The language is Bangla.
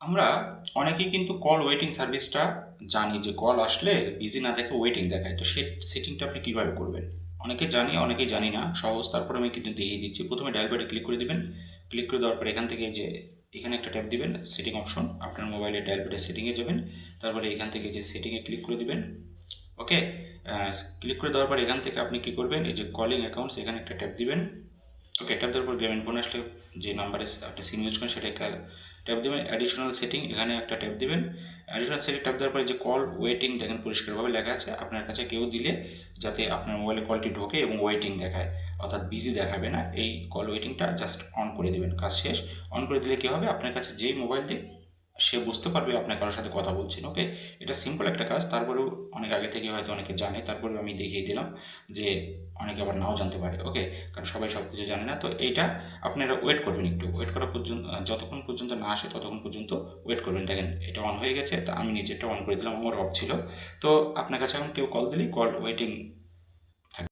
আমরা অনেকেই কিন্তু কল ওয়েটিং সার্ভিসটা জানি যে কল আসলে বিজি না দেখে ওয়েটিং দেখায়। তো সে সেটিংটা আপনি কীভাবে করবেন? অনেকে জানি, অনেকেই জানি না। সহজ, তারপরে আমি কিন্তু দেখিয়ে দিচ্ছি। প্রথমে ডায়াল প্যাডে ক্লিক করে দিবেন। ক্লিক করে দেওয়ার পরে এখান থেকে যে এখানে একটা ট্যাপ দিবেন সেটিং অপশন। আপনার মোবাইলের ডায়াল প্যাডের সেটিংয়ে যাবেন। তারপরে এখান থেকে যে সেটিংয়ে ক্লিক করে দিবেন। ওকে, ক্লিক করে দেওয়ার পর এখান থেকে আপনি কী করবেন, এই যে কলিং অ্যাকাউন্টস এখানে একটা ট্যাপ দিবেন। ওকে, ট্যাপ দেওয়ার পর গ্রামীণ ফোন আসলে যে নাম্বারে আপনি সিম ইউজ করেন সেটা ট্যাপ দেবেন। অ্যাডিশনাল সেটিং এখানে একটা ট্যাপ দেবেন। অ্যাডিশনাল সেটিং ট্যাপ দেওয়ার পরে যে কল ওয়েটিং দেখেন পরিষ্কারভাবে লেখা আছে, আপনার কাছে কেউ দিলে যাতে আপনার মোবাইলে কলটি ঢোকে এবং ওয়েটিং দেখায়, অর্থাৎ বিজি দেখাবে না। এই কল ওয়েটিংটা জাস্ট অন করে দেবেন, কাজ শেষ। অন করে দিলে কী হবে, আপনার কাছে যেই মোবাইল দিক সে বুঝতে পারবে আপনার কারোর সাথে কথা বলছেন। ওকে, এটা সিম্পল একটা কাজ, তারপরেও অনেক আগে থেকে হয়তো অনেকে জানে, তারপরেও আমি দেখিয়ে দিলাম যে অনেকে আবার নাও জানতে পারে। ওকে, কারণ সবাই সব কিছু জানে না। তো এইটা আপনারা ওয়েট করবেন, একটু ওয়েট করা পর্যন্ত, যতক্ষণ পর্যন্ত না আসে ততক্ষণ পর্যন্ত ওয়েট করবেন। দেখেন এটা অন হয়ে গেছে, তো আমি নিজেরটা অন করে দিলাম, আমার অফ ছিল। তো আপনার কাছে এখন কেউ কল দিলেই কল ওয়েটিং